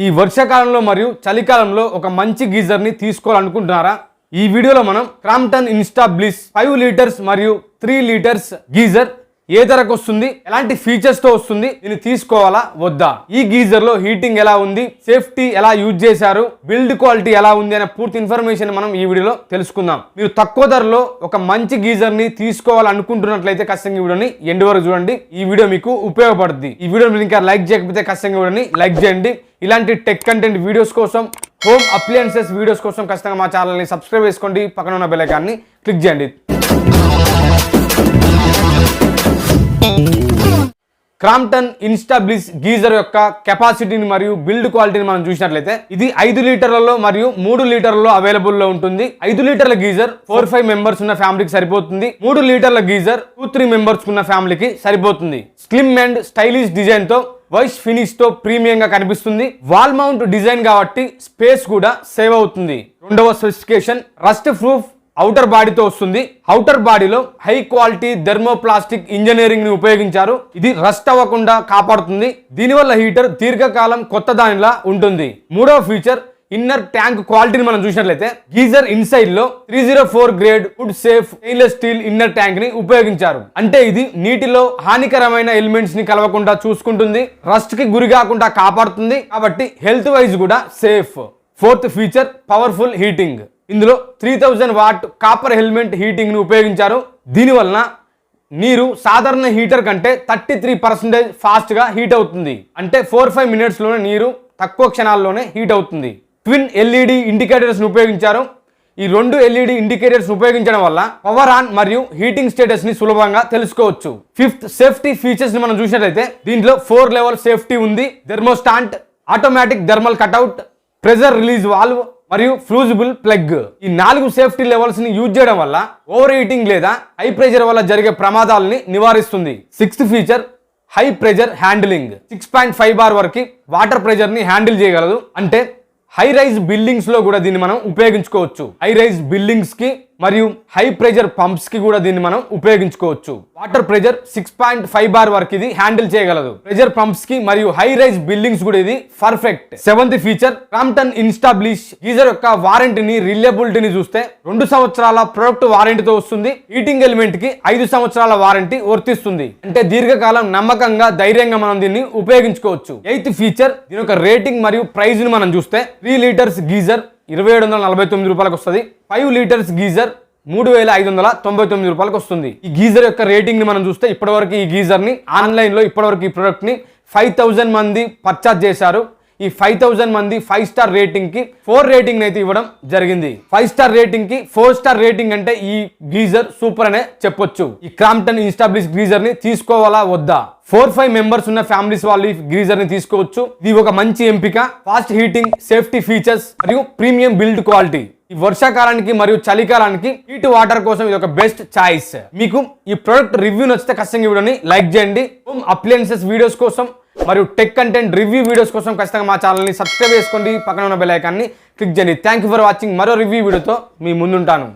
ఈ వర్షాకాలంలో మరియు చలికాలంలో ఒక మంచి గీజర్ని తీసుకోవాలనుకుంటున్నారా? ఈ వీడియోలో మనం క్రాంప్టన్ ఇన్స్టా బ్లిస్ 5 లీటర్స్ మరియు 3 లీటర్స్ గీజర్ ఏ ధరకు వస్తుంది, ఎలాంటి ఫీచర్స్ తో వస్తుంది, దీన్ని తీసుకోవాలా వద్దా, ఈ గీజర్ లో హీటింగ్ ఎలా ఉంది, సేఫ్టీ ఎలా యూజ్ చేశారు, బిల్డ్ క్వాలిటీ ఎలా ఉంది అనే పూర్తి ఇన్ఫర్మేషన్ మనం ఈ వీడియోలో తెలుసుకుందాం. మీరు తక్కువ ధరలో ఒక మంచి గీజర్ ని తీసుకోవాలనుకుంటున్నట్లయితే ఖచ్చితంగా ఈ వీడియోని ఎండ్ వరకు చూడండి. ఈ వీడియో మీకు ఉపయోగపడుతుంది. ఈ వీడియో మీరు ఇంకా లైక్ చేయకపోతే ఖచ్చితంగా వీడియోని లైక్ చేయండి. ఇలాంటి టెక్ కంటెంట్ వీడియోస్ కోసం, హోమ్ అప్లయన్సెస్ వీడియోస్ కోసం ఖచ్చితంగా మా ఛానల్ని సబ్స్క్రైబ్ చేసుకోండి. పక్కన ఉన్న బెల్ ఐకాన్ని క్లిక్ చేయండి. క్రాంప్టన్ ఇన్స్టా బ్లిస్ గీజర్ యొక్క కెపాసిటీని మరియు బిల్డ్ క్వాలిటీని మనం చూసినట్లయితే ఇది 5 లీటర్లలో మరియు 3 లీటర్లలో అవైలబుల్ లో ఉంటుంది. 5 లీటర్ల గీజర్ 4-5 మెంబర్స్ ఉన్న ఫ్యామిలీకి సరిపోతుంది. 3 లీటర్ల గీజర్ 2-3 మెంబర్స్ ఉన్న ఫ్యామిలీకి సరిపోతుంది. స్లిమ్ అండ్ స్టైలిష్ డిజైన్ తో వైస్ ఫినిష్ తో ప్రీమియం గా కనిపిస్తుంది. వాల్ మౌంట్ డిజైన్ కాబట్టి స్పేస్ కూడా సేవ్ అవుతుంది. రెండవ స్పెసిఫికేషన్ రస్ట్ ప్రూఫ్ ఔటర్ బాడీతో వస్తుంది. ఔటర్ బాడీలో హై క్వాలిటీ థెర్మోప్లాస్టిక్ ఇంజనీరింగ్ ని ఉపయోగించారు. ఇది రస్ట్ అవ్వకుండా కాపాడుతుంది. దీనివల్ల హీటర్ దీర్ఘకాలం కొత్త దానిలా ఉంటుంది. మూడవ ఫీచర్ ఇన్నర్ ట్యాంక్ క్వాలిటీని మనం చూసినట్లయితే గీజర్ ఇన్సైడ్ లో 304 grade food safe stainless steel inner tank ని ఉపయోగించారు. అంటే ఇది నీటిలో హానికరమైన ఎలిమెంట్స్ ని కలవకుండా చూసుకుంటుంది, రస్ట్ కి గురి కాకుండా కాపాడుతుంది. కాబట్టి హెల్త్ వైజ్ కూడా safe. Fourth feature powerful heating. ఇందులో 3000 వాట్ కాపర్ హెల్మెట్ హీటింగ్ ని ఉపయోగించారు. దీనివలన నీరు సాధారణ హీటర్ కంటే 33% ఫాస్ట్ గా హీట్ అవుతుంది. అంటే 4-5 మినిట్స్ లోనే నీరు తక్కువ క్షణాల్లోనే హీట్ అవుతుంది. ట్విన్ ఎల్ఈడి ఇండికేటర్స్ ని ఉపయోగించారు. ఈ 2 ఎల్ఈడి ఇండికేటర్స్ ఉపయోగించడం వల్ల పవర్ ఆన్ మరియు హీటింగ్ స్టేటస్ ని సులభంగా తెలుసుకోవచ్చు. ఫిఫ్త్ సేఫ్టీ ఫీచర్స్ ని మనం చూసినట్లయితే దీంట్లో 4 లెవెల్ సేఫ్టీ ఉంది. Thermostat, automatic thermal cutout, pressure release valve మరియు ఫ్యూజిబుల్ ప్లగ్. ఈ 4 సేఫ్టీ లెవెల్స్ ని యూజ్ చేయడం వల్ల ఓవర్ హీటింగ్ లేదా హై ప్రెషర్ వల్ల జరిగే ప్రమాదాలని నివారిస్తుంది. Sixth feature high pressure handling. 6.5 bar వరకు వాటర్ ప్రెషర్ ని హ్యాండిల్ చేయగలదు. అంటే హై రైజ్ బిల్డింగ్స్ లో కూడా దీన్ని మనం ఉపయోగించుకోవచ్చు. హై రైజ్ బిల్డింగ్స్ కి మరియు హై ప్రెషర్ పంప్స్ కి కూడా దీన్ని మనం ఉపయోగించుకోవచ్చు. వాటర్ ప్రెషర్ 6.5 బార్ వరకు ఇది హ్యాండిల్ చేయగలదు. ప్రెషర్ పంప్స్ కి మరియు హై రైజ్ బిల్డింగ్స్ కూడా ఇది perfect. Seventh feature Crompton Insta bliss geyser యొక్క వారంటీని, రిలయబిలిటీని చూస్తే 2 సంవత్సరాల ప్రొడక్ట్ వారంటీతో వస్తుంది. హీటింగ్ ఎలిమెంట్ కి 5 సంవత్సరాల వారంటీ వర్తిస్తుంది. అంటే దీర్ఘకాలం నమ్మకంగా, ధైర్యంగా మనం దీన్ని ఉపయోగించుకోవచ్చు. ఎయిత్ ఫీచర్ దీని యొక్క రేటింగ్ మరియు ప్రైస్ ని మనం చూస్తే 3 లీటర్స్ గీజర్ 2749 రూపాయలకు వస్తుంది. 5 లీటర్స్ గీజర్ 3599 రూపాయలకు వస్తుంది. ఈ గీజర్ యొక్క రేటింగ్ ని మనం చూస్తే ఇప్పటివరకు ఈ గీజర్ ని ఆన్లైన్ లో ఇప్పటివరకు ఈ ప్రొడక్ట్ ని 5000 మంది పర్చేజ్ చేశారు. ఈ 5000 మంది 5 స్టార్ రేటింగ్ కి 4 రేటింగ్ అయితే ఇవ్వడం జరిగింది. 5 స్టార్ రేటింగ్ కి 4 స్టార్ రేటింగ్ అంటే ఈ గీజర్ సూపర్ అనే చెప్పొచ్చు. ఈ క్రాంప్టన్ ఇన్స్టా బ్లిస్ గీజర్ ని తీసుకోవాలా వద్దా? 4-5 మెంబర్స్ ఉన్న ఫ్యామిలీస్ వాళ్ళు ఈ గీజర్ ని తీసుకోవచ్చు. ఇది ఒక మంచి ఎంపిక. ఫాస్ట్ హీటింగ్, సేఫ్టీ ఫీచర్స్ మరియు ప్రీమియం బిల్డ్ క్వాలిటీ. ఈ వర్షాకాలానికి మరియు చలికాలానికి హీట్ వాటర్ కోసం ఇది ఒక బెస్ట్ చాయిస్. మీకు ఈ ప్రొడక్ట్ రివ్యూ నచ్చితే ఖచ్చితంగా వీడియోని లైక్ చేయండి. హోమ్ అప్లయన్సెస్ వీడియోస్ కోసం మరియు టెక్ కంటెంట్ రివ్యూ వీడియోస్ కోసం ఖచ్చితంగా మా ఛానల్ని సబ్స్క్రైబ్ చేసుకోండి. పక్కన ఉన్న బెల్ ఐకాన్ని క్లిక్ చేయండి. Thank you for watching. మరో రివ్యూ వీడియోతో మీ ముందుంటాను.